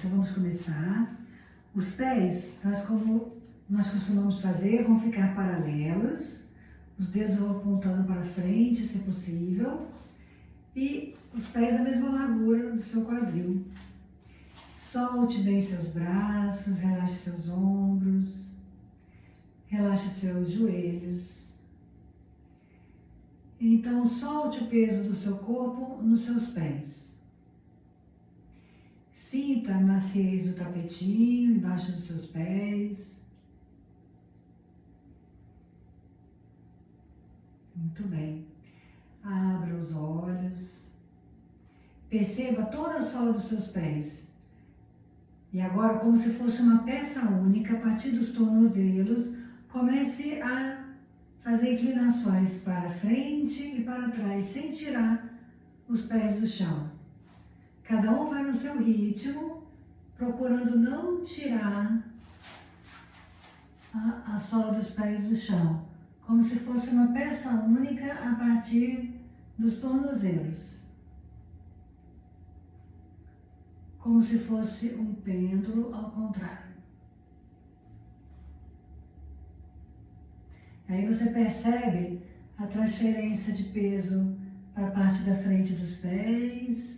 Então vamos começar. Os pés, como nós costumamos fazer, vão ficar paralelos. Os dedos vão apontando para frente, se possível. E os pés da mesma largura do seu quadril. Solte bem seus braços, relaxe seus ombros, relaxe seus joelhos. Então, solte o peso do seu corpo nos seus pés. Sinta a maciez do tapetinho embaixo dos seus pés. Muito bem. Abra os olhos. Perceba toda a sola dos seus pés. E agora, como se fosse uma peça única, a partir dos tornozelos, comece a fazer inclinações para frente e para trás, sem tirar os pés do chão. Cada um vai no seu ritmo, procurando não tirar a sola dos pés do chão, como se fosse uma peça única a partir dos tornozelos. Como se fosse um pêndulo ao contrário. Aí você percebe a transferência de peso para a parte da frente dos pés,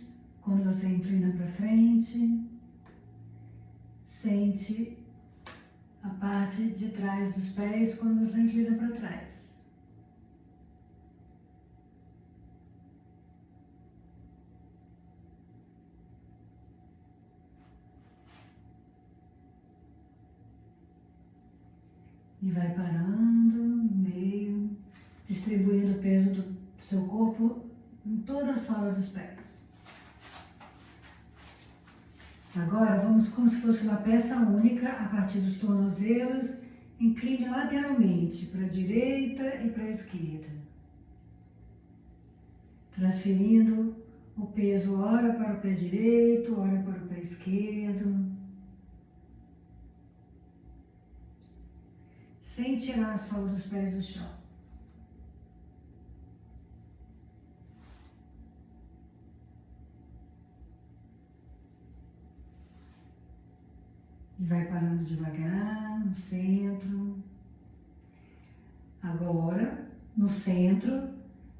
quando você inclina para frente. Sente a parte de trás dos pés quando você inclina para trás. E vai parando no meio, distribuindo o peso do seu corpo em toda a sola dos pés. Agora vamos como se fosse uma peça única, a partir dos tornozelos, incline lateralmente para a direita e para a esquerda. Transferindo o peso ora para o pé direito, ora para o pé esquerdo. Sem tirar a sola dos pés do chão. E vai parando devagar no centro. Agora, no centro,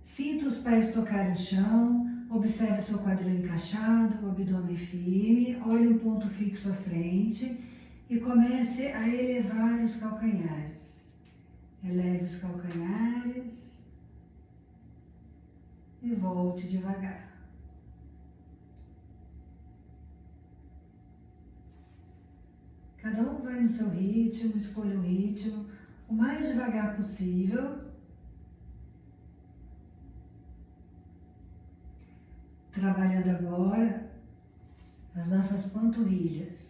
sinta os pés tocarem o chão, observe o seu quadril encaixado, o abdômen firme, olhe um ponto fixo à frente e comece a elevar os calcanhares. Eleve os calcanhares e volte devagar. Cada um vai no seu ritmo, escolha o ritmo o mais devagar possível. Trabalhando agora as nossas panturrilhas.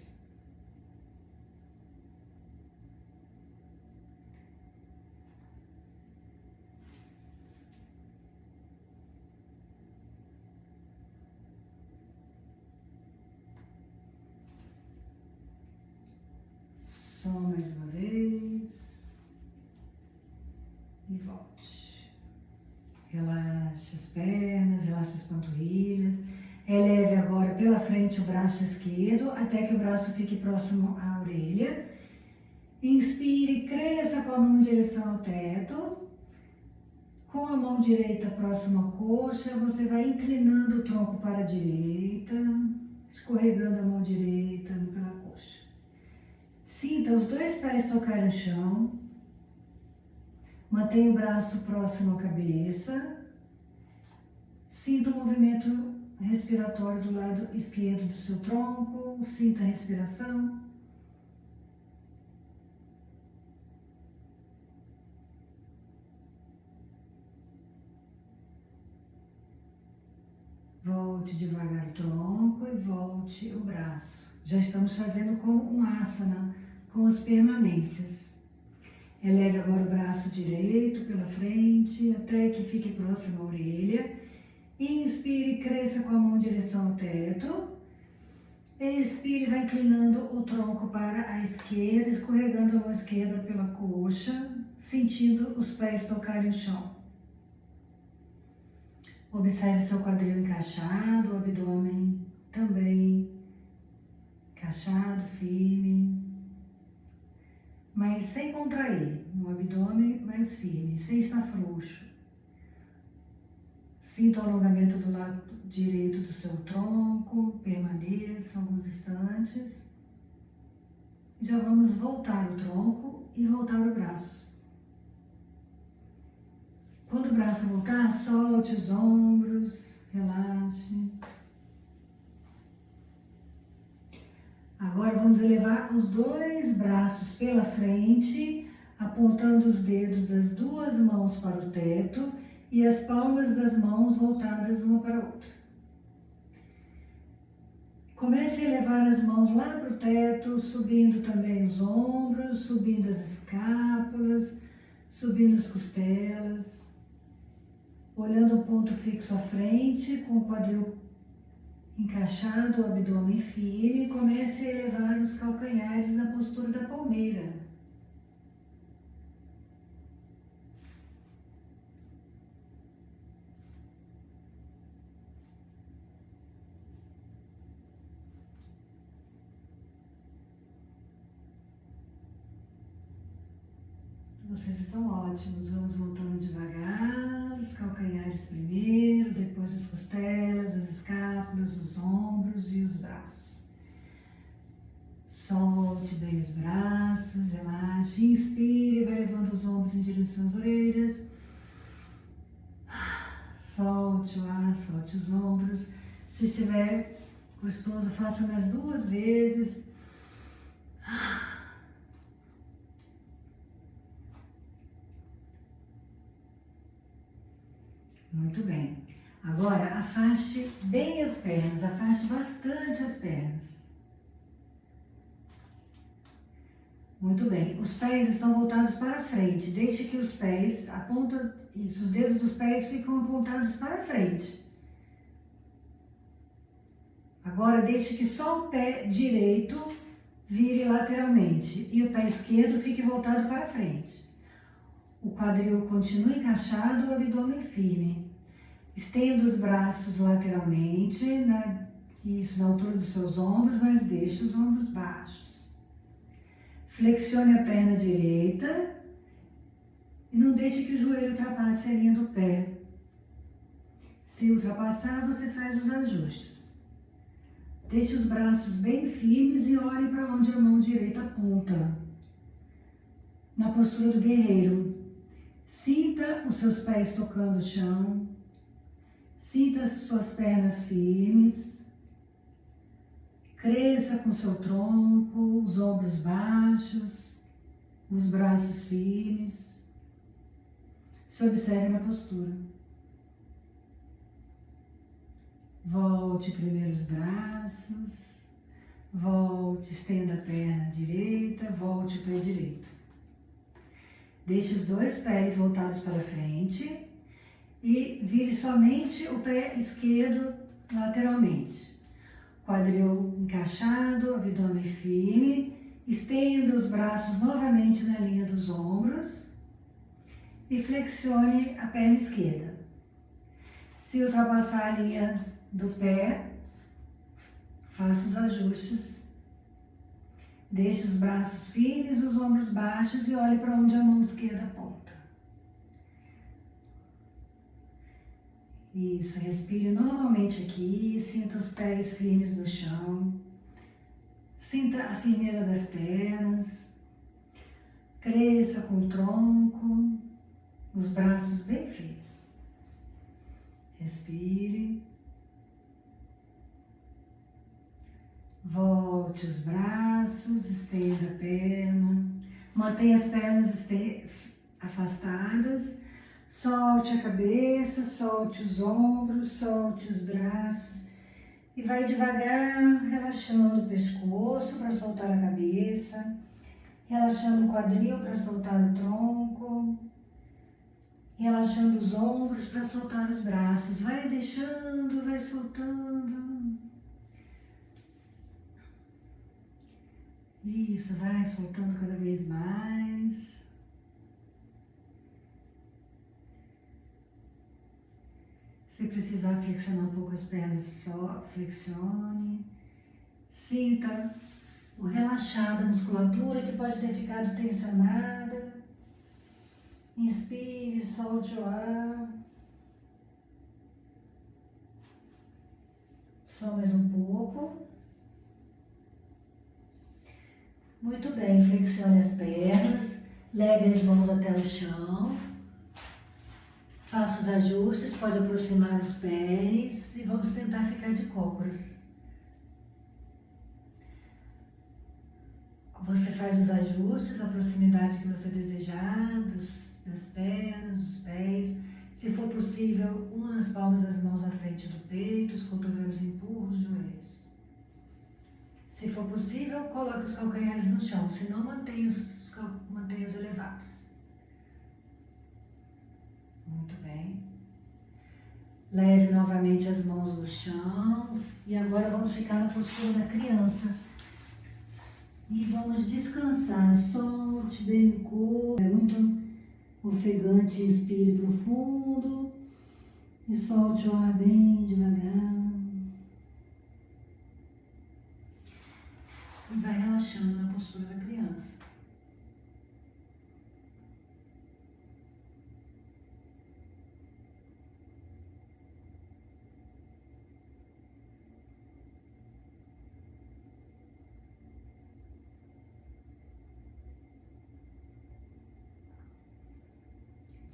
Só mais uma vez. E volte. Relaxe as pernas, relaxe as panturrilhas. Eleve agora pela frente o braço esquerdo, até que o braço fique próximo à orelha. Inspire, cresça com a mão em direção ao teto. Com a mão direita próxima à coxa, você vai inclinando o tronco para a direita, escorregando a mão direita pela coxa. Sinta os dois pés tocarem o chão. Mantenha o braço próximo à cabeça. Sinta o movimento respiratório do lado esquerdo do seu tronco. Sinta a respiração. Volte devagar o tronco e volte o braço. Já estamos fazendo com um asana, com as permanências. Eleve agora o braço direito pela frente, até que fique próximo à orelha. Inspire e cresça com a mão em direção ao teto. Expire e vai inclinando o tronco para a esquerda, escorregando a mão esquerda pela coxa, sentindo os pés tocarem o chão. Observe seu quadril encaixado, o abdômen também encaixado, firme, mas sem contrair. No abdômen, mais firme, sem estar frouxo. Sinta o alongamento do lado direito do seu tronco, permaneça alguns instantes. Já vamos voltar o tronco e voltar o braço. Quando o braço voltar, solte os ombros, relaxe. Agora vamos elevar os dois braços pela frente, apontando os dedos das duas mãos para o teto e as palmas das mãos voltadas uma para a outra. Comece a elevar as mãos lá para o teto, subindo também os ombros, subindo as escápulas, subindo as costelas, olhando o ponto fixo à frente, com o quadril encaixado, o abdômen firme. Comece a elevar os calcanhares na postura da palmeira. Vocês estão ótimos. Vamos voltando devagar, os calcanhares primeiro, depois as costelas, as escápulas, os ombros e os braços. Solte bem os braços, relaxe, inspire, vai levando os ombros em direção às orelhas. Solte o ar, solte os ombros. Se estiver gostoso, faça mais 2 vezes. Muito bem. Agora, afaste bem as pernas, afaste bastante as pernas. Muito bem. Os pés estão voltados para frente. Deixe que os pés, os dedos dos pés ficam apontados para frente. Agora, deixe que só o pé direito vire lateralmente e o pé esquerdo fique voltado para frente. O quadril continua encaixado, o abdômen firme. Estenda os braços lateralmente, isso na altura dos seus ombros, mas deixe os ombros baixos. Flexione a perna direita e não deixe que o joelho ultrapasse a linha do pé. Se ultrapassar, você faz os ajustes. Deixe os braços bem firmes e olhe para onde a mão direita aponta. Na postura do guerreiro. Sinta os seus pés tocando o chão. Sinta as suas pernas firmes. Cresça com seu tronco, os ombros baixos, os braços firmes. Se observe na postura. Volte primeiro os braços. Volte, estenda a perna direita, volte o pé direito. Deixe os 2 pés voltados para frente e vire somente o pé esquerdo lateralmente. Quadril encaixado, abdômen firme. Estenda os braços novamente na linha dos ombros e flexione a perna esquerda. Se ultrapassar a linha do pé, faça os ajustes. Deixe os braços firmes, os ombros baixos e olhe para onde a mão esquerda aponta. Isso, respire normalmente aqui, sinta os pés firmes no chão. Sinta a firmeza das pernas. Cresça com o tronco, os braços bem firmes. Respire. Volte os braços, estenda a perna, mantenha as pernas afastadas, solte a cabeça, solte os ombros, solte os braços e vai devagar relaxando o pescoço para soltar a cabeça, relaxando o quadril para soltar o tronco, relaxando os ombros para soltar os braços, vai deixando, vai soltando. Isso, vai soltando cada vez mais. Se precisar flexionar um pouco as pernas, só flexione. Sinta ou relaxada a musculatura que pode ter ficado tensionada. Inspire, solte o ar. Só mais um pouco. Muito bem, flexione as pernas, leve as mãos até o chão. Faça os ajustes, pode aproximar os pés e vamos tentar ficar de cócoras. Você faz os ajustes, a proximidade que você desejar, das pernas, dos pés. Se for possível, una as palmas das mãos à frente do peito, os cotovelos empurram os joelhos. Se for possível, coloque os calcanhares no chão, se não, mantenha-os elevados. Muito bem. Leve novamente as mãos no chão e agora vamos ficar na postura da criança. E vamos descansar, solte bem o corpo, é muito ofegante, inspire profundo e solte o ar bem devagar. E vai relaxando na postura da criança.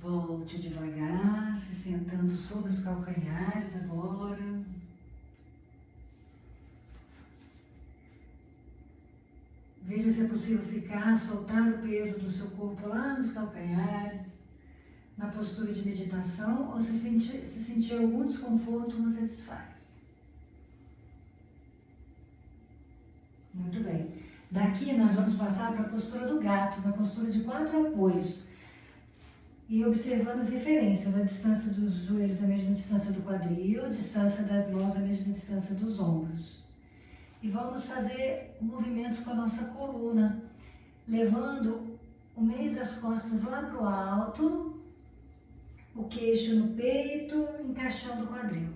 Volte devagar, se sentando sobre os calcanhares agora. Veja se é possível ficar, soltar o peso do seu corpo lá nos calcanhares, na postura de meditação, ou se sentir algum desconforto, você desfaz. Muito bem. Daqui nós vamos passar para a postura do gato, na postura de 4 apoios. E observando as referências, a distância dos joelhos, a mesma distância do quadril, a distância das mãos, a mesma distância dos ombros. E vamos fazer movimentos com a nossa coluna, levando o meio das costas lá para o alto, o queixo no peito, encaixando o quadril.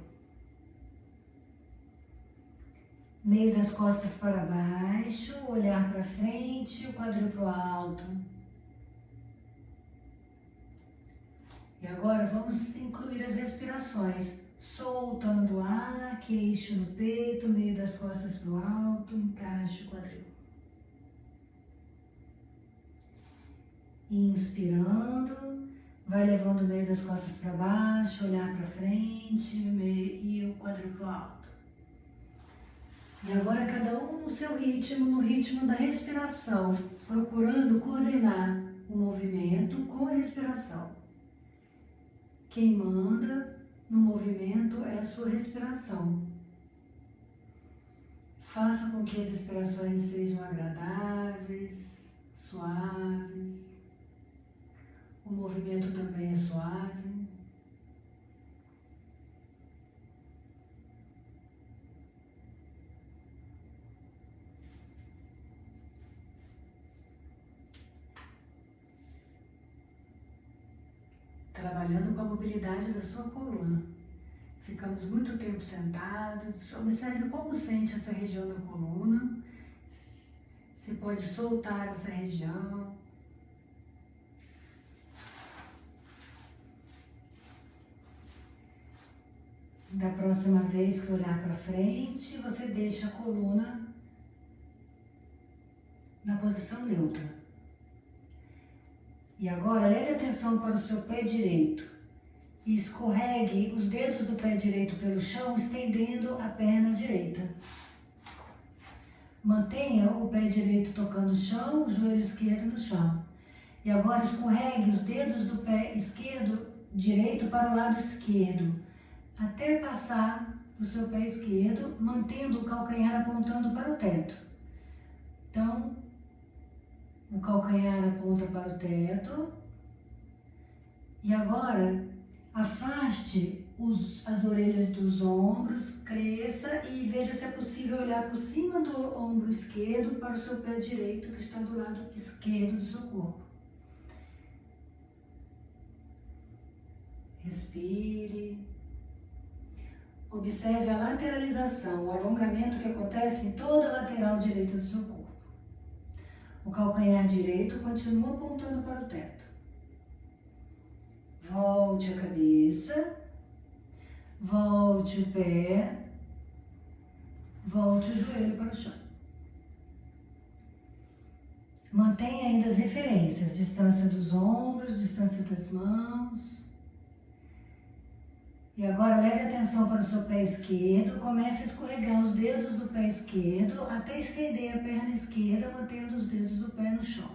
Meio das costas para baixo, olhar para frente, o quadril para o alto. E agora vamos incluir as respirações, soltando o ar, queixo no peito, meio das costas para o alto, encaixe o quadril. Inspirando, vai levando o meio das costas para baixo, olhar para frente e o quadril para o alto. E agora cada um no seu ritmo, no ritmo da respiração, procurando coordenar o movimento com a respiração. Quem manda no movimento é a sua respiração. Faça com que as respirações sejam agradáveis, suaves. O movimento também é suave. Trabalhando com a mobilidade da sua coluna. Ficamos muito tempo sentados. Observe como sente essa região da coluna. Se pode soltar essa região. Da próxima vez que olhar para frente, você deixa a coluna na posição neutra. E agora leve atenção para o seu pé direito e escorregue os dedos do pé direito pelo chão, estendendo a perna direita. Mantenha o pé direito tocando o chão, o joelho esquerdo no chão. E agora escorregue os dedos do pé direito para o lado esquerdo, até passar do seu pé esquerdo, mantendo o calcanhar apontando para o teto. Então, o calcanhar aponta para o teto. E agora, afaste as orelhas dos ombros, cresça e veja se é possível olhar por cima do ombro esquerdo para o seu pé direito, que está do lado esquerdo do seu corpo. Respire. Observe a lateralização, o alongamento que acontece em toda a lateral direita do seu corpo. O calcanhar direito continua apontando para o teto. Volte a cabeça, volte o pé, volte o joelho para o chão. Mantenha ainda as referências, distância dos ombros, distância das mãos. E agora leve a atenção para o seu pé esquerdo, comece a escorregar os dedos do pé esquerdo até estender a perna esquerda, mantendo os dedos do pé no chão.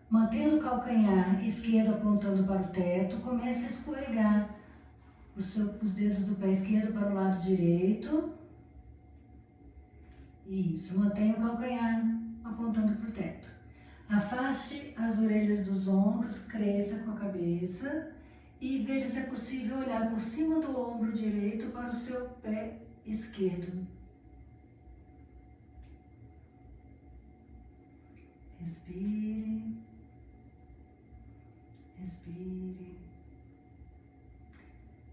Mantendo o calcanhar esquerdo apontando para o teto, comece a escorregar os dedos do pé esquerdo para o lado direito. Isso, mantenha o calcanhar apontando para o teto. Afaste as orelhas dos ombros, cresça com a cabeça e veja se é possível olhar por cima do ombro direito para o seu pé esquerdo. Respire. Respire.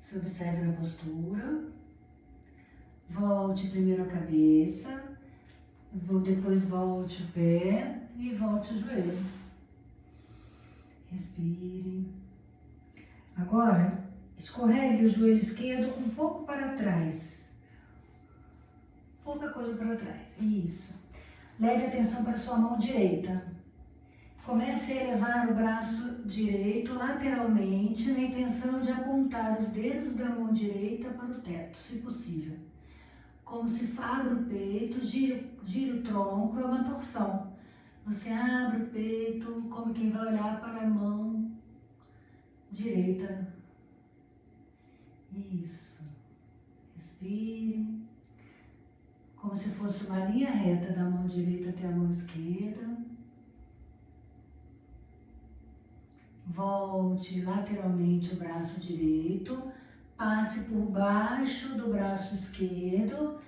Se observe na postura. Volte primeiro a cabeça, depois volte o pé e volte o joelho. Respire. Agora, escorregue o joelho esquerdo um pouco para trás. Pouca coisa para trás. Isso. Leve a atenção para a sua mão direita. Comece a elevar o braço direito lateralmente na intenção de apontar os dedos da mão direita para o teto, se possível. Como se abre o peito, gira o tronco, é uma torção. Você abre o peito como quem vai olhar para a mão direita. Isso. Respire. Como se fosse uma linha reta da mão direita até a mão esquerda. Volte lateralmente o braço direito. Passe por baixo do braço esquerdo.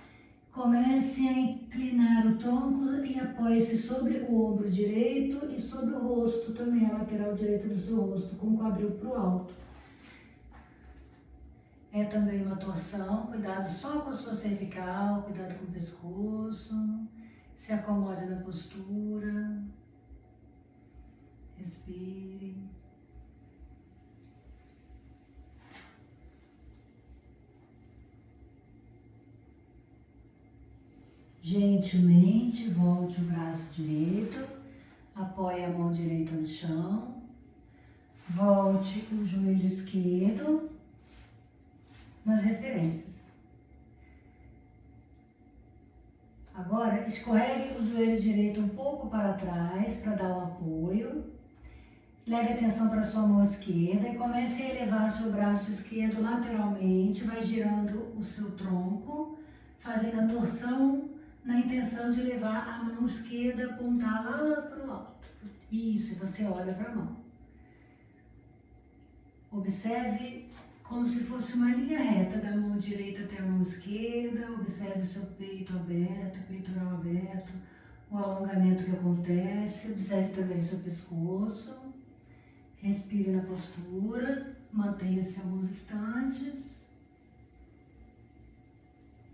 Comece a inclinar o tronco e apoie-se sobre o ombro direito e sobre o rosto, também a lateral direita do seu rosto, com o quadril para o alto. É também uma torção, cuidado só com a sua cervical, cuidado com o pescoço. Se acomode na postura. Respire. Gentilmente volte o braço direito, apoie a mão direita no chão, volte o joelho esquerdo nas referências. Agora, escorregue o joelho direito um pouco para trás para dar um apoio. Leve a atenção para a sua mão esquerda e comece a elevar seu braço esquerdo lateralmente, vai girando o seu tronco, fazendo a torção na intenção de levar a mão esquerda, apontar lá para o alto. Isso, você olha para a mão. Observe como se fosse uma linha reta da mão direita até a mão esquerda. Observe o seu peito aberto, peitoral aberto, o alongamento que acontece. Observe também o seu pescoço. Respire na postura, mantenha-se alguns instantes.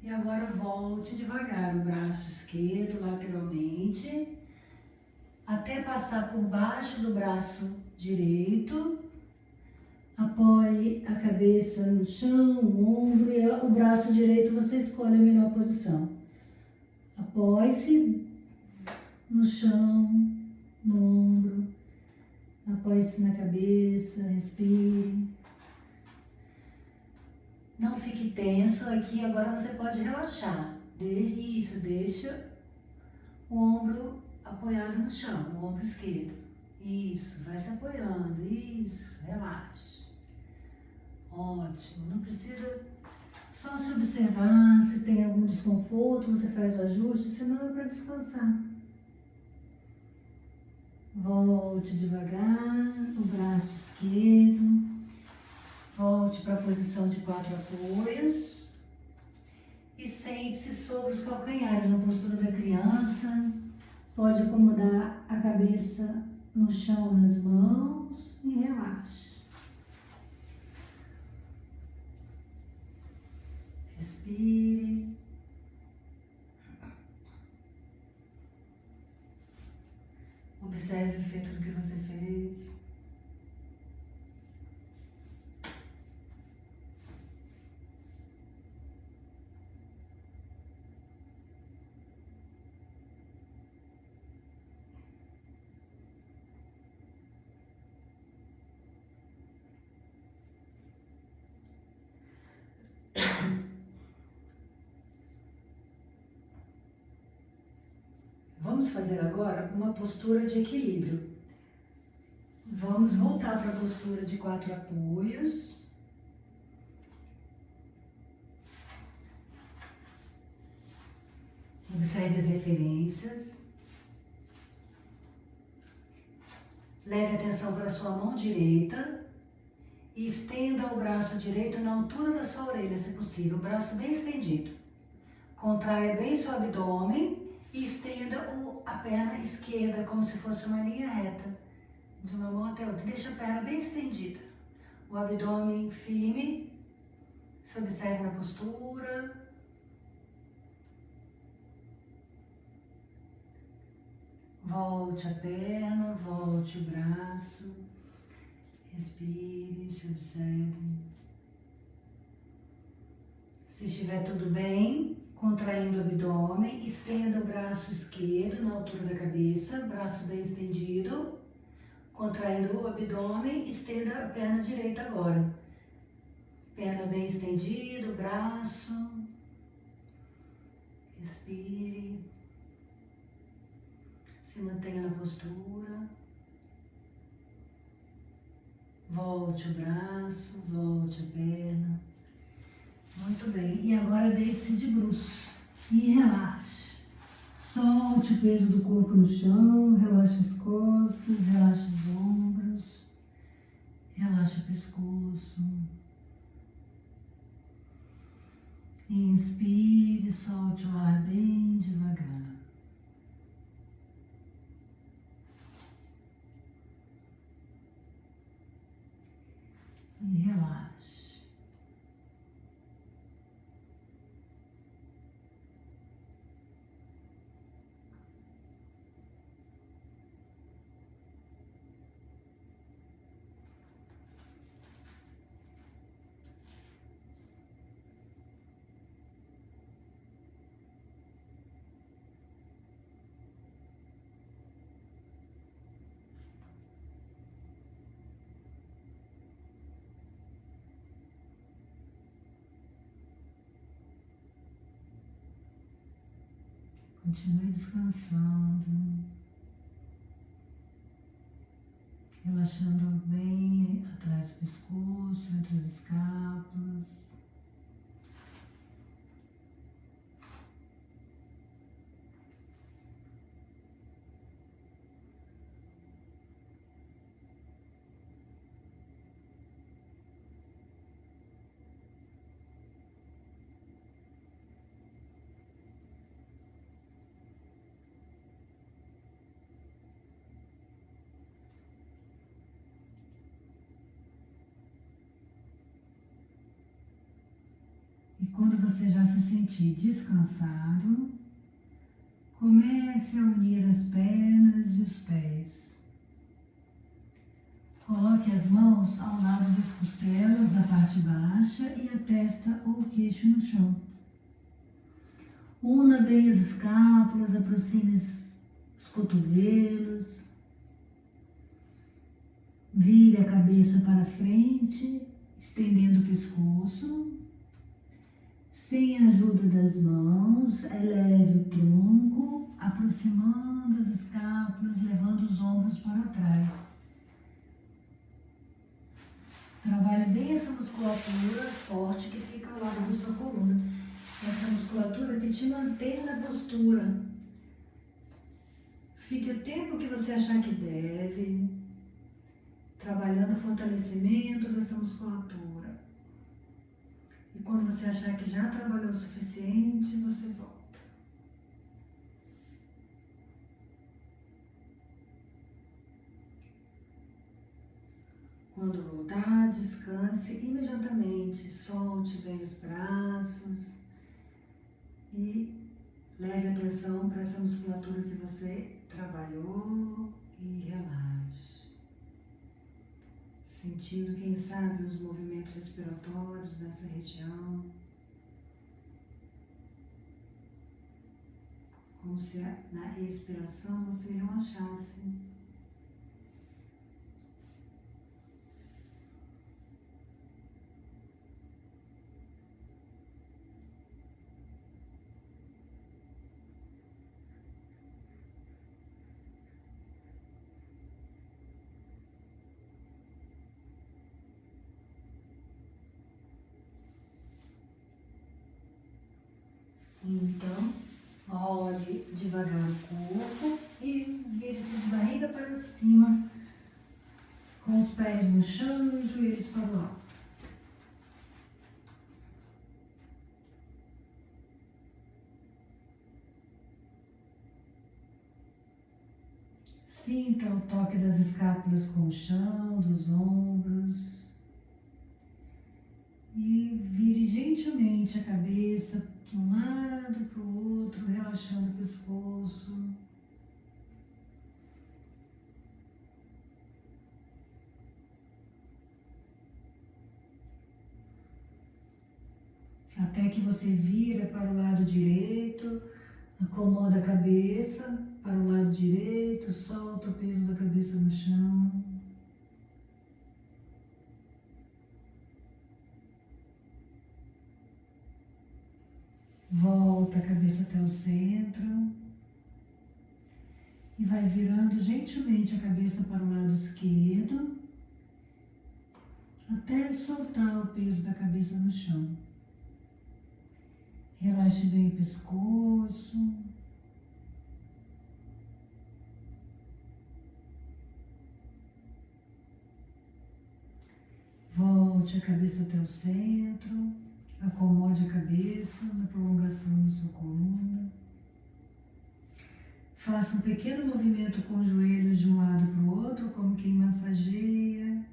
E agora volte devagar o braço esquerdo lateralmente, até passar por baixo do braço direito. Apoie a cabeça no chão, o ombro e o braço direito, você escolhe a melhor posição. Apoie-se no chão, no ombro, apoie-se na cabeça, respire. Não fique tenso aqui, agora você pode relaxar. Isso, deixa o ombro apoiado no chão, o ombro esquerdo. Isso, vai se apoiando, isso, relaxa. Ótimo, não precisa só se observar, se tem algum desconforto, você faz o ajuste, senão é para descansar. Volte devagar, o braço esquerdo. Volte para a posição de 4 apoios e sente-se sobre os calcanhares, na postura da criança. Pode acomodar a cabeça no chão nas mãos e relaxe. Respire. vamos fazer agora uma postura de equilíbrio. Vamos voltar para a postura de 4 apoios. Observe as referências. Leve a atenção para a sua mão direita e estenda o braço direito na altura da sua orelha, se possível, o braço bem estendido. Contraia bem seu abdômen e estenda a perna esquerda como se fosse uma linha reta, de uma mão até outra. Deixa a perna bem estendida, o abdômen firme, se observe na postura. Volte a perna, volte o braço, respire, se observe. Se estiver tudo bem, contraindo o abdômen, estenda o braço esquerdo na altura da cabeça, braço bem estendido. Contraindo o abdômen, estenda a perna direita agora. Perna bem estendida, braço. Respire. Se mantenha na postura. Volte o braço, volte a perna. Muito bem. E agora deite-se de bruços e relaxe. Solte o peso do corpo no chão, relaxe as costas, relaxe os ombros, relaxe o pescoço. Inspire, solte o ar bem devagar. E relaxe. Continue descansando, relaxando bem atrás do pescoço, entre as escápulas. E quando você já se sentir descansado, comece a unir as pernas e os pés. Coloque as mãos ao lado das costelas da parte baixa e a testa ou o queixo no chão. Una bem as escápulas, aproxime os cotovelos. Vire a cabeça para frente, estendendo o pescoço. Sem a ajuda das mãos, eleve o tronco, aproximando as escápulas, levando os ombros para trás. Trabalhe bem essa musculatura forte que fica ao lado da sua coluna. Essa musculatura que te mantém na postura. Fique o tempo que você achar que deve, trabalhando o fortalecimento dessa musculatura. E quando você achar que já trabalhou o suficiente, você volta. Quando voltar, descanse imediatamente. Solte bem os braços e leve atenção para essa musculatura que você trabalhou e relaxe. Sentindo, quem sabe, os movimentos respiratórios dessa região. Como se na expiração você relaxasse. Então, olhe devagar o corpo e vire-se de barriga para cima, com os pés no chão e os joelhos para o alto. Sinta o toque das escápulas com o chão, dos ombros. E vire gentilmente a cabeça de um lado para o outro, relaxando o pescoço. Até que você vira para o lado direito, acomoda a cabeça para o lado direito, solta o peso da cabeça no chão. Volta a cabeça até o centro e vai virando gentilmente a cabeça para o lado esquerdo até soltar o peso da cabeça no chão. Relaxe bem o pescoço. Volte a cabeça até o centro. Acomode a cabeça na prolongação da sua coluna. Faça um pequeno movimento com os joelhos de um lado para o outro, como quem massageia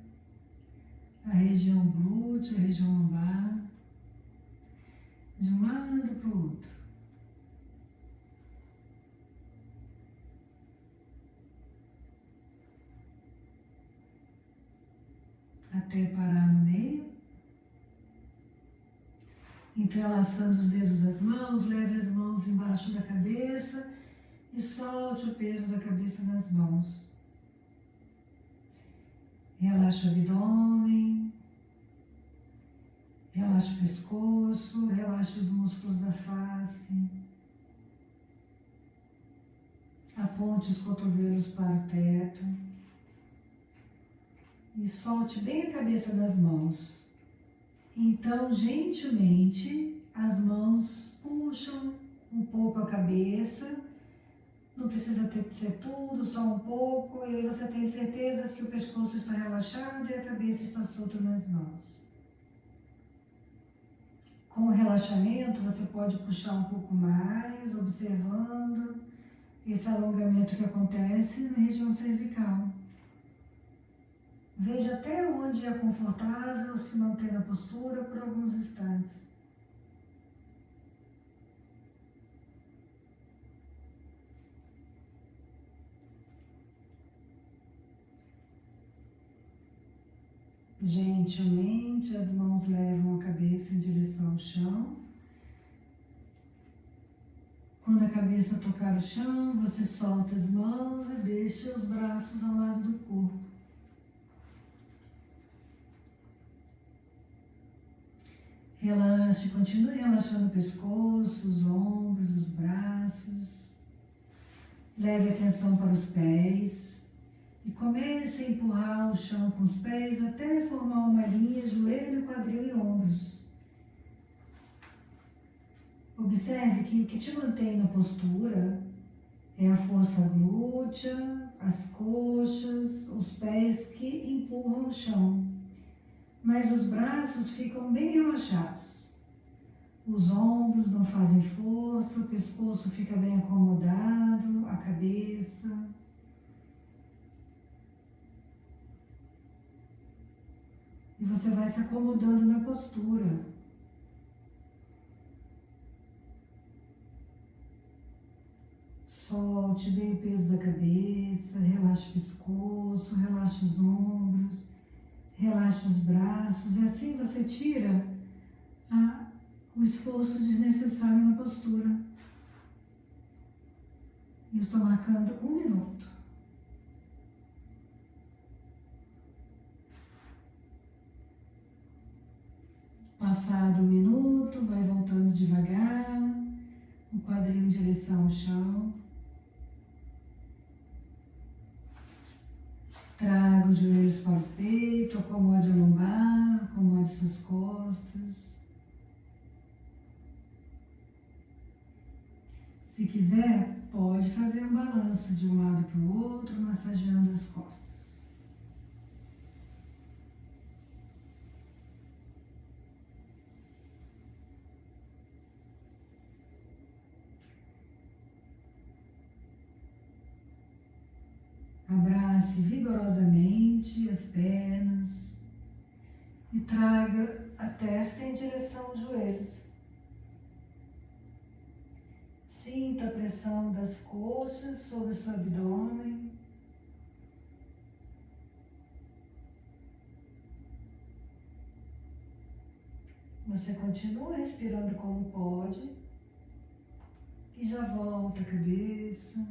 a região glútea, a região lombar, de um lado para o outro. Até parar no meio. Entrelaçando os dedos das mãos, leve as mãos embaixo da cabeça e solte o peso da cabeça nas mãos. Relaxa o abdômen, relaxa o pescoço, relaxa os músculos da face. Aponte os cotovelos para o teto e solte bem a cabeça das mãos. Então, gentilmente, as mãos puxam um pouco a cabeça, não precisa ser tudo, só um pouco, e aí você tem certeza de que o pescoço está relaxado e a cabeça está solta nas mãos. Com o relaxamento, você pode puxar um pouco mais, observando esse alongamento que acontece na região cervical. Veja até onde é confortável se manter na postura por alguns instantes. Gentilmente, as mãos levam a cabeça em direção ao chão. Quando a cabeça tocar o chão, você solta as mãos e deixa os braços ao lado do corpo. Relaxe, continue relaxando o pescoço, os ombros, os braços. Leve a atenção para os pés e comece a empurrar o chão com os pés até formar uma linha, joelho, quadril e ombros. Observe que o que te mantém na postura é a força glútea, as coxas, os pés que empurram o chão. Mas os braços ficam bem relaxados. Os ombros não fazem força, o pescoço fica bem acomodado, a cabeça. E você vai se acomodando na postura. Solte bem o peso da cabeça, relaxe o pescoço, relaxe os ombros. Relaxa os braços e assim você tira o esforço desnecessário na postura. Eu estou marcando 1 minuto. Passado 1 minuto, vai voltando devagar, o quadril em direção ao chão. Traga os joelhos para o peito, acomode a lombar, acomode suas costas. Se quiser, pode fazer um balanço de um lado para o outro, massageando as costas. Abrace vigorosamente as pernas e traga a testa em direção aos joelhos. Sinta a pressão das coxas sobre o seu abdômen. Você continua respirando como pode e já volta a cabeça.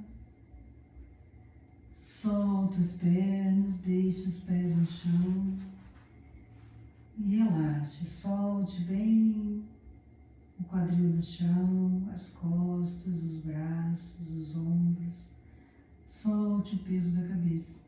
Solta as pernas, deixe os pés no chão e relaxe. Solte bem o quadril no chão, as costas, os braços, os ombros. Solte o peso da cabeça.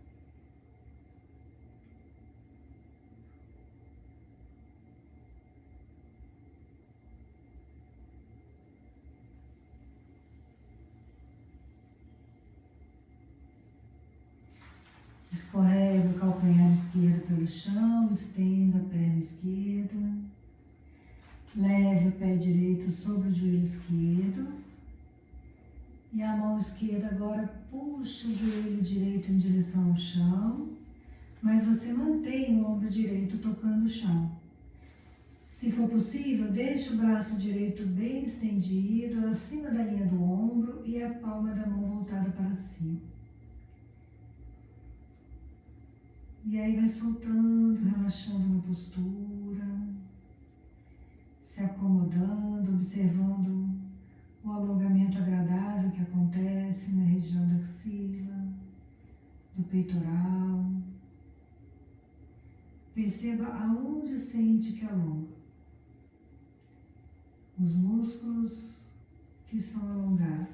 Escorrega o calcanhar esquerdo pelo chão, estenda a perna esquerda. Leve o pé direito sobre o joelho esquerdo. E a mão esquerda agora puxa o joelho direito em direção ao chão, mas você mantém o ombro direito tocando o chão. Se for possível, deixe o braço direito bem estendido, acima da linha do ombro e a palma da mão voltada para cima. E aí vai soltando, relaxando na postura, se acomodando, observando o alongamento agradável que acontece na região da axila, do peitoral. Perceba aonde sente que alonga. Os músculos que são alongados.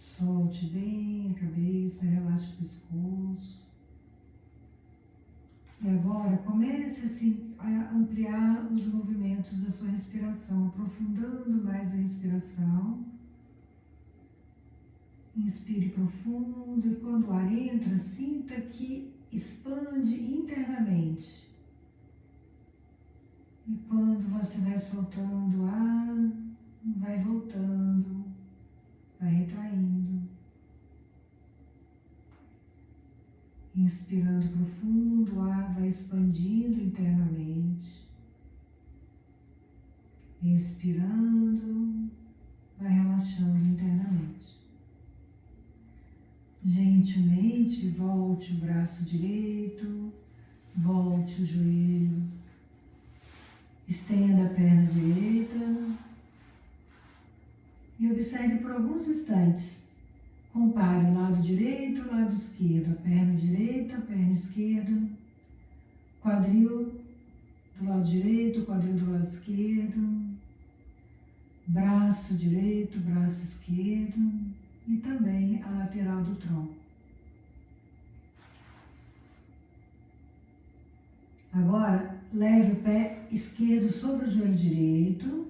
Solte bem a cabeça, relaxe o pescoço. E agora comece a ampliar os movimentos da sua respiração, aprofundando mais a respiração. Inspire profundo e quando o ar entra, sinta que expande internamente. E quando você vai soltando o ar, vai voltando, vai retraindo. Inspirando profundo, o ar vai expandindo internamente. Expirando, vai relaxando internamente. Gentilmente volte o braço direito, volte o joelho, estenda a perna direita e observe por alguns instantes. Compare o lado direito e o lado esquerdo, a perna direita, a perna esquerda, quadril do lado direito, quadril do lado esquerdo, braço direito, braço esquerdo e também a lateral do tronco. Agora, leve o pé esquerdo sobre o joelho direito,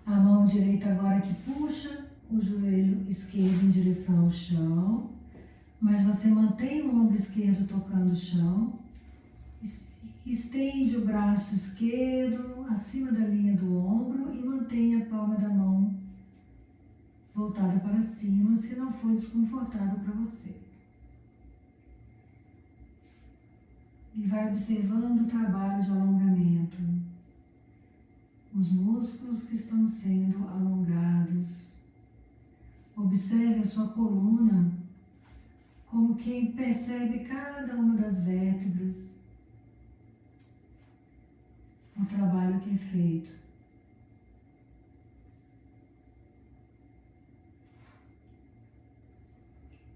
a mão direita agora que puxa o joelho esquerdo em direção ao chão, mas você mantém o ombro esquerdo tocando o chão, estende o braço esquerdo acima da linha do ombro e mantém a palma da mão voltada para cima, se não for desconfortável para você. E vai observando o trabalho de alongamento, os músculos que estão sendo alongados. Observe a sua coluna como quem percebe cada uma das vértebras, o trabalho que é feito.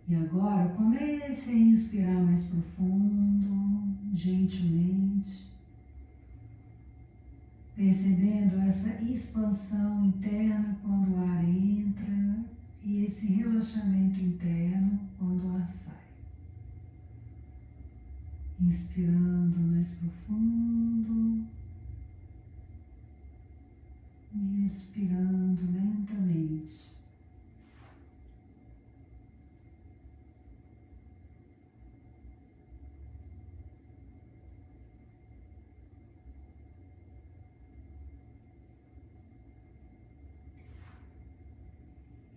E agora comece a inspirar mais profundo, gentilmente, percebendo essa expansão interna quando o ar entra e esse relaxamento interno quando o ar sai. Inspirando mais profundo Inspirando lentamente.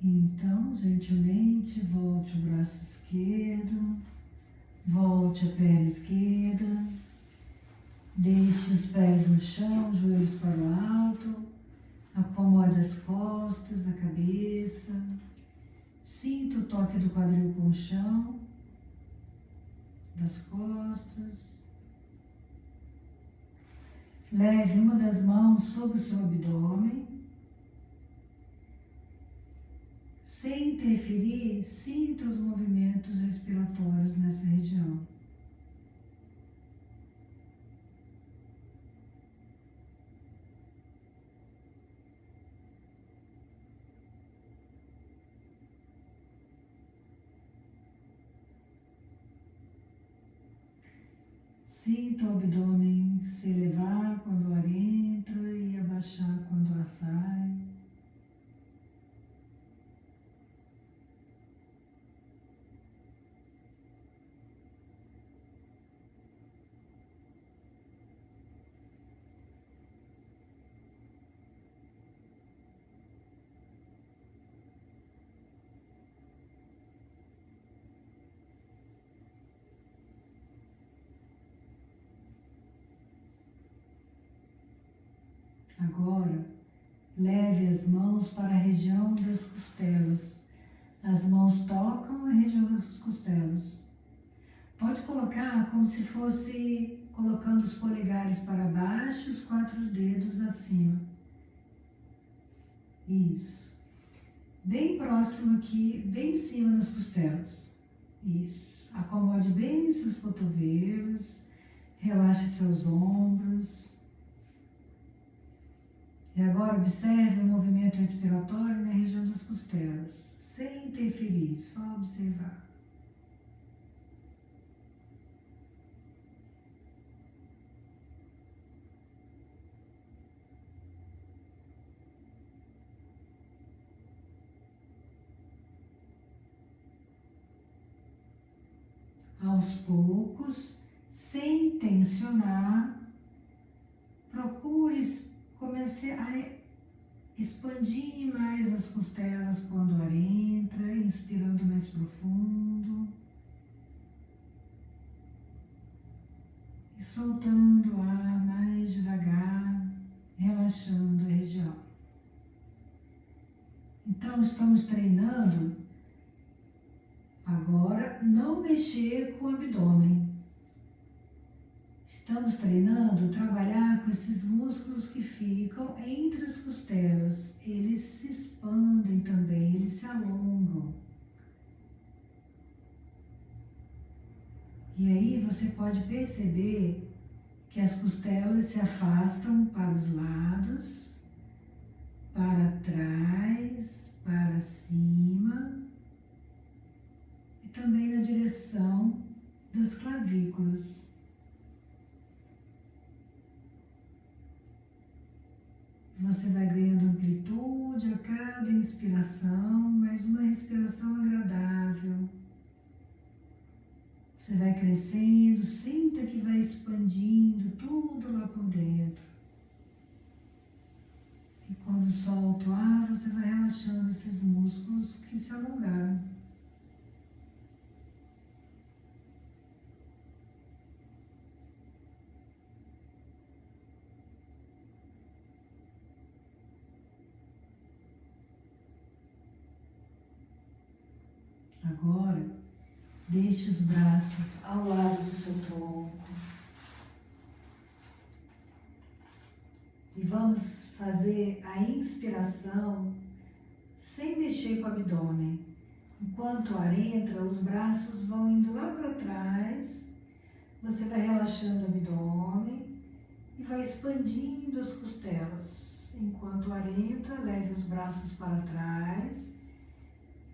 Então, gentilmente, volte o braço esquerdo, volte a perna esquerda, deixe os pés no chão, joelhos para o alto, acomode as costas, a cabeça, sinta o toque do quadril com o chão, das costas. Leve uma das mãos sobre o seu abdômen. Sem interferir, sinta os movimentos respiratórios nessa região. Sinta o abdômen se elevar quando o ar entra e abaixar quando o ar sai. Agora, leve as mãos para a região das costelas. As mãos tocam a região das costelas. Pode colocar como se fosse colocando os polegares para baixo e os 4 dedos acima. Isso. Bem próximo aqui, bem em cima nas costelas. Isso. Acomode bem seus cotovelos, relaxe seus ombros. E agora observe o movimento respiratório na região das costelas, sem interferir, só observar. Aos poucos, sem tensionar, procure comece a expandir mais as costelas quando o ar entra, inspirando mais profundo e soltando o ar mais devagar, relaxando a região. Então, estamos treinando agora não mexer com o abdômen. Estamos treinando trabalhar com esses músculos que ficam entre as costelas. Eles se expandem também, eles se alongam. E aí você pode perceber que as costelas se afastam para os lados, para trás, para cima e também na direção das clavículas. Você vai ganhando amplitude a cada inspiração, mas uma respiração agradável. Você vai crescendo, sinta que vai expandindo tudo lá por dentro. E quando solta o ar, você vai relaxando esses músculos que se alongaram. Agora, deixe os braços ao lado do seu tronco. E vamos fazer a inspiração sem mexer com o abdômen. Enquanto o ar entra, os braços vão indo lá para trás. Você vai relaxando o abdômen e vai expandindo as costelas. Enquanto o ar entra, leve os braços para trás,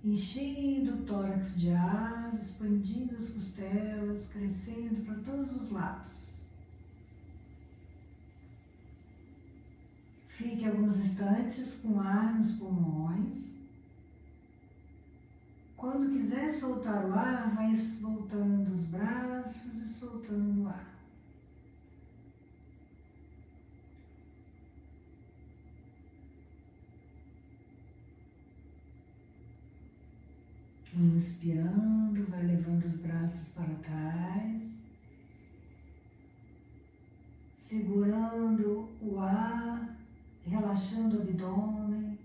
enchendo o tórax de ar, expandindo as costelas, crescendo para todos os lados. Fique alguns instantes com ar nos pulmões. Quando quiser soltar o ar, vai voltando os braços e soltando o ar. Inspirando, vai levando os braços para trás. Segurando o ar, relaxando o abdômen,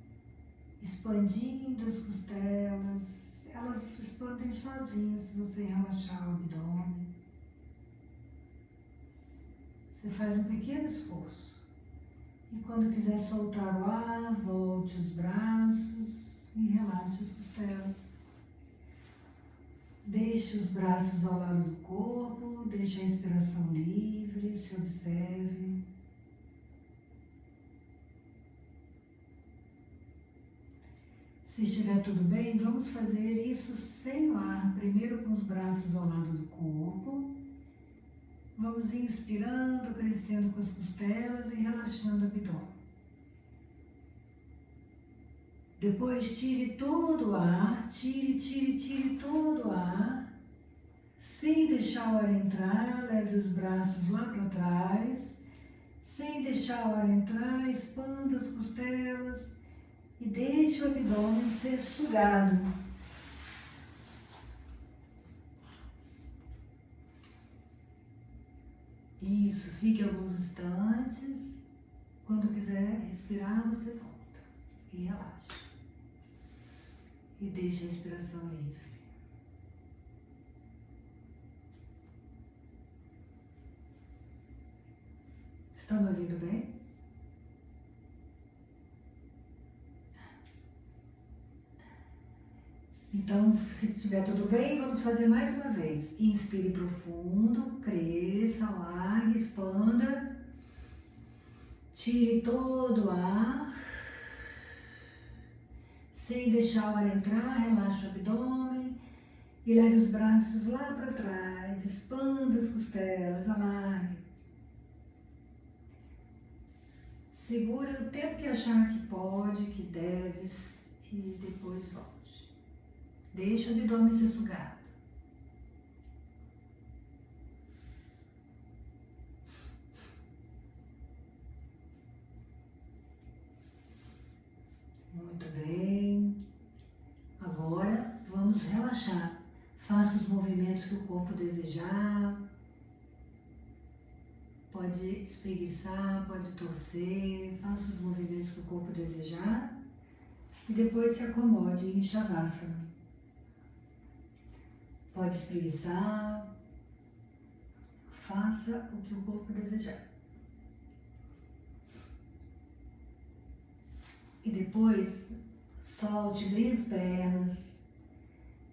expandindo as costelas. Elas se expandem sozinhas se você relaxar o abdômen. Você faz um pequeno esforço. E quando quiser soltar o ar, volte os braços e relaxe as costelas. Deixe os braços ao lado do corpo, deixe a inspiração livre, se observe. Se estiver tudo bem, vamos fazer isso sem o ar, primeiro com os braços ao lado do corpo. Vamos inspirando, crescendo com as costelas e relaxando o abdômen. Depois tire todo o ar, tire todo o ar. Sem deixar o ar entrar, leve os braços lá para trás. Sem deixar o ar entrar, expanda as costelas e deixe o abdômen ser sugado. Isso, fique alguns instantes. Quando quiser respirar, você volta e relaxa. E deixe a respiração livre. Estão me ouvindo bem? Então, se estiver tudo bem, vamos fazer mais uma vez. Inspire profundo, cresça, largue, expanda. Tire todo o ar. Sem deixar o ar entrar, relaxe o abdômen e leve os braços lá para trás. Expanda as costelas, alargue. Segure o tempo que achar que pode, que deve e depois volte. Deixe o abdômen ser sugado. Muito bem. Agora vamos relaxar. Faça os movimentos que o corpo desejar. Pode espreguiçar, pode torcer. Faça os movimentos que o corpo desejar. E depois se acomode em Shavasana. Pode espreguiçar. Faça o que o corpo desejar. E depois, solte bem as pernas,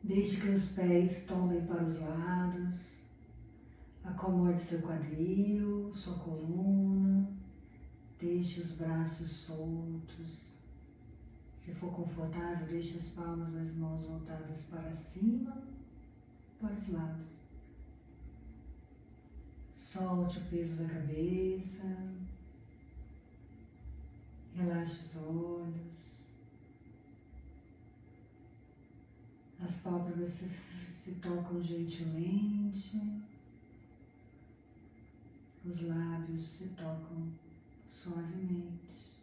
deixe que os pés tomem para os lados, acomode seu quadril, sua coluna, deixe os braços soltos. Se for confortável, deixe as palmas das mãos voltadas para cima, para os lados. Solte o peso da cabeça. Relaxe os olhos, as pálpebras se tocam gentilmente, os lábios se tocam suavemente,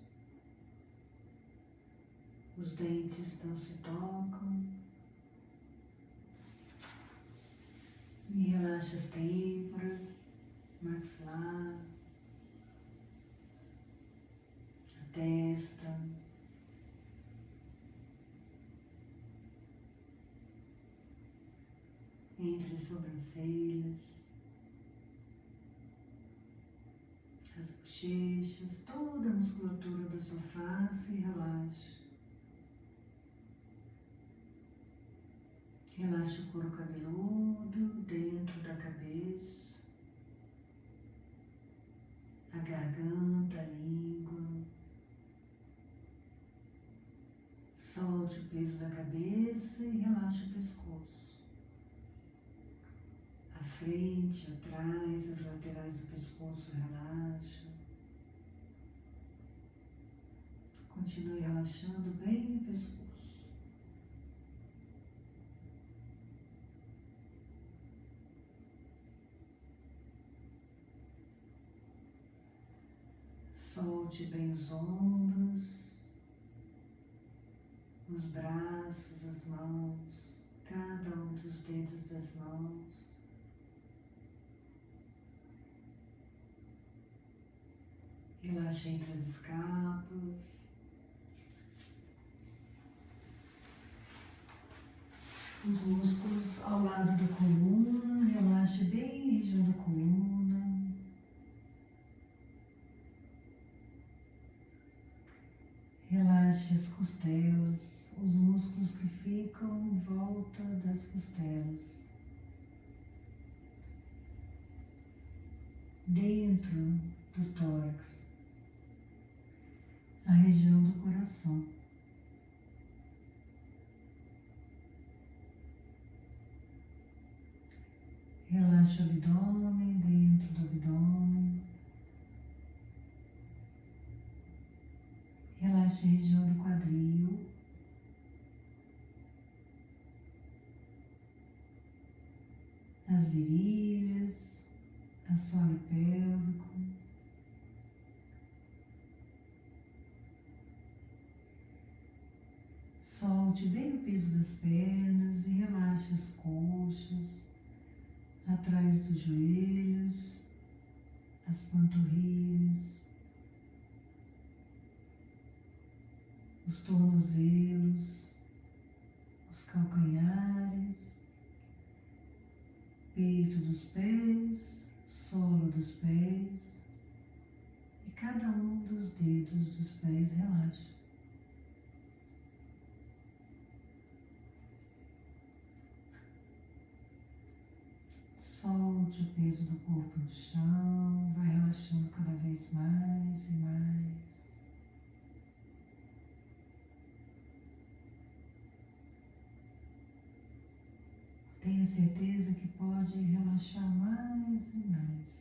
os dentes não se tocam, e relaxe as têmporas, maxilar, testa, entre as sobrancelhas, as bochechas, toda a musculatura da sua face, relaxe. Relaxe o couro cabeludo dentro da cabeça, a garganta, a língua. Solte o peso da cabeça e relaxe o pescoço. A frente, atrás, as laterais do pescoço relaxam. e relaxando bem o pescoço. Solte bem os ombros, os braços, as mãos, cada um dos dedos das mãos. Relaxe entre as escápulas. Os músculos ao lado da coluna, relaxe bem a região da coluna. Relaxe as costelas, os músculos que ficam em volta das costelas. Dentro do tórax, a região do coração. Relaxe o abdômen, dentro do abdômen. Relaxe a região do quadril. As virilhas, assoalho pélvico. Solte bem o peso das pernas e relaxe as coxas, atrás dos joelhos, as panturrilhas, os tornozelos, os calcanhares, peito dos pés, sola dos pés e cada um dos dedos dos pés relaxa. Solte o peso do corpo no chão, vai relaxando cada vez mais e mais. Tenha certeza que pode relaxar mais e mais.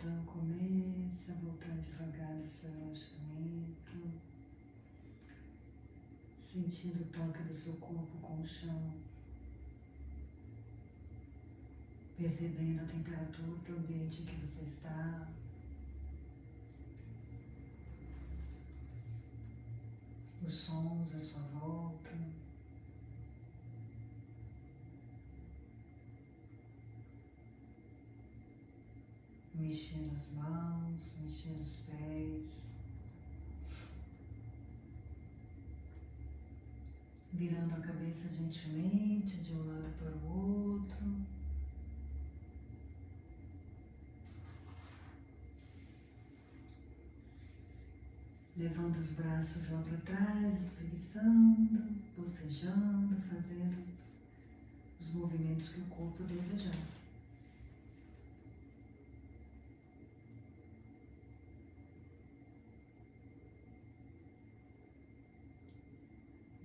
então comece a voltar devagar no seu relaxamento, sentindo o toque do seu corpo com o chão, percebendo a temperatura do ambiente em que você está, os sons à sua volta. Mexendo as mãos, mexendo os pés, virando a cabeça gentilmente de um lado para o outro. Levando os braços lá para trás, espreguiçando, bocejando, fazendo os movimentos que o corpo desejar.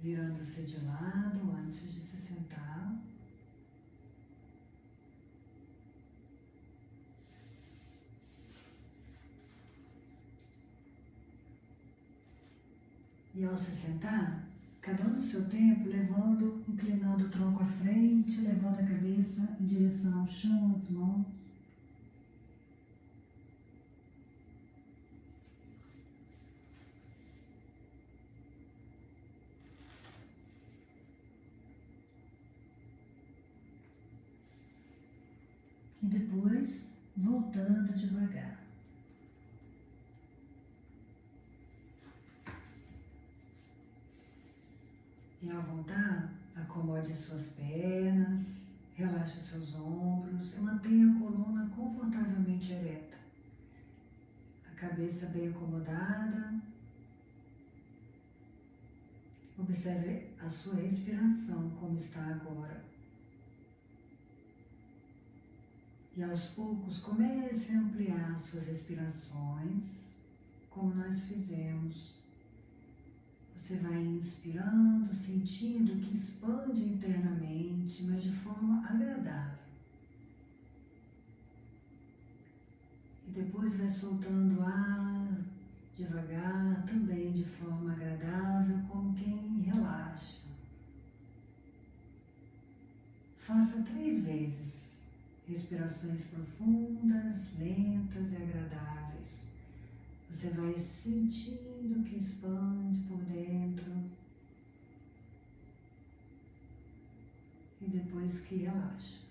Virando-se de lado antes de se sentar. E ao se sentar, cada um no seu tempo, inclinando o tronco à frente, levando a cabeça em direção ao chão, as mãos. E depois, voltando devagar. E ao voltar, acomode as suas pernas, relaxe os seus ombros e mantenha a coluna confortavelmente ereta. A cabeça bem acomodada. Observe a sua respiração como está agora. E aos poucos comece a ampliar suas respirações, como nós fizemos. Você vai inspirando, sentindo que expande internamente, mas de forma agradável. E depois vai soltando ar devagar, também de forma agradável, como quem relaxa. Faça 3 vezes respirações profundas, lentas e agradáveis. Você vai sentindo que expande por dentro e depois que relaxa.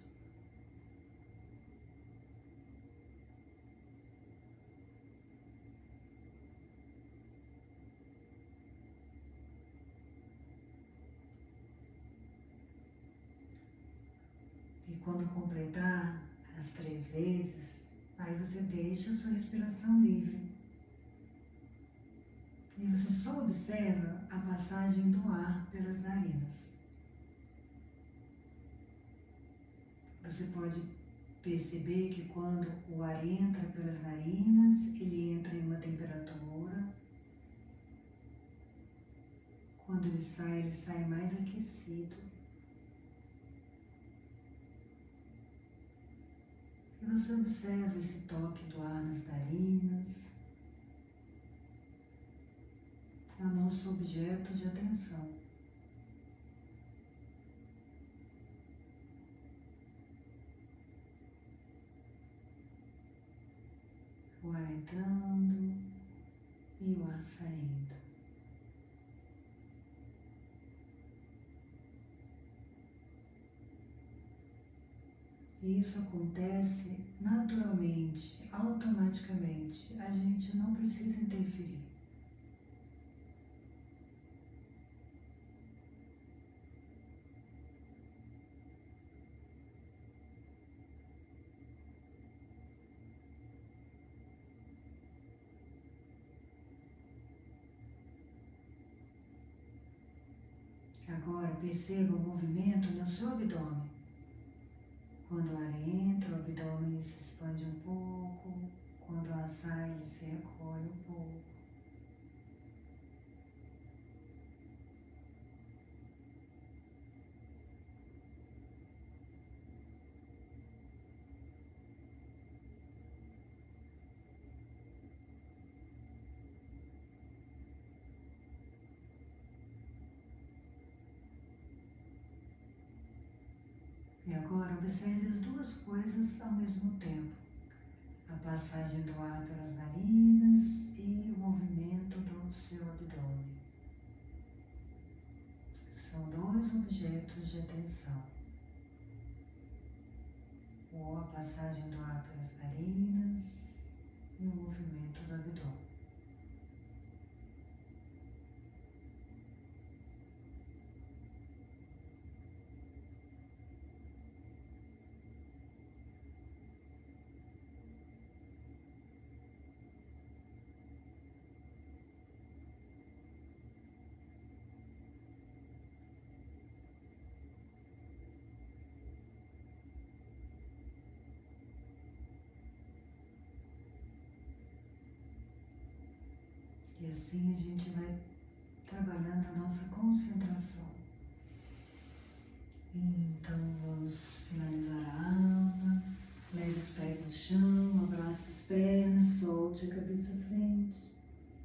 E quando completar as 3 vezes, aí você deixa a sua respiração livre. E você só observa a passagem do ar pelas narinas. Você pode perceber que quando o ar entra pelas narinas, ele entra em uma temperatura. Quando ele sai mais aquecido. E você observa esse toque do ar nas narinas. É o nosso objeto de atenção. O ar entrando e o ar saindo. E isso acontece naturalmente, automaticamente. A gente não precisa interferir. Agora perceba o movimento no seu abdômen. Quando o ar entra, o abdômen se expande um pouco. Quando o ar sai, ele se recolhe um pouco. ao mesmo tempo. A passagem do ar pelas narinas e o movimento do seu abdômen. São dois objetos de atenção. Ou a passagem do ar pelas narinas e o movimento do abdômen. E assim a gente vai trabalhando a nossa concentração. Então vamos finalizar a alma, leve os pés no chão, abraça as pernas, solte a cabeça à frente.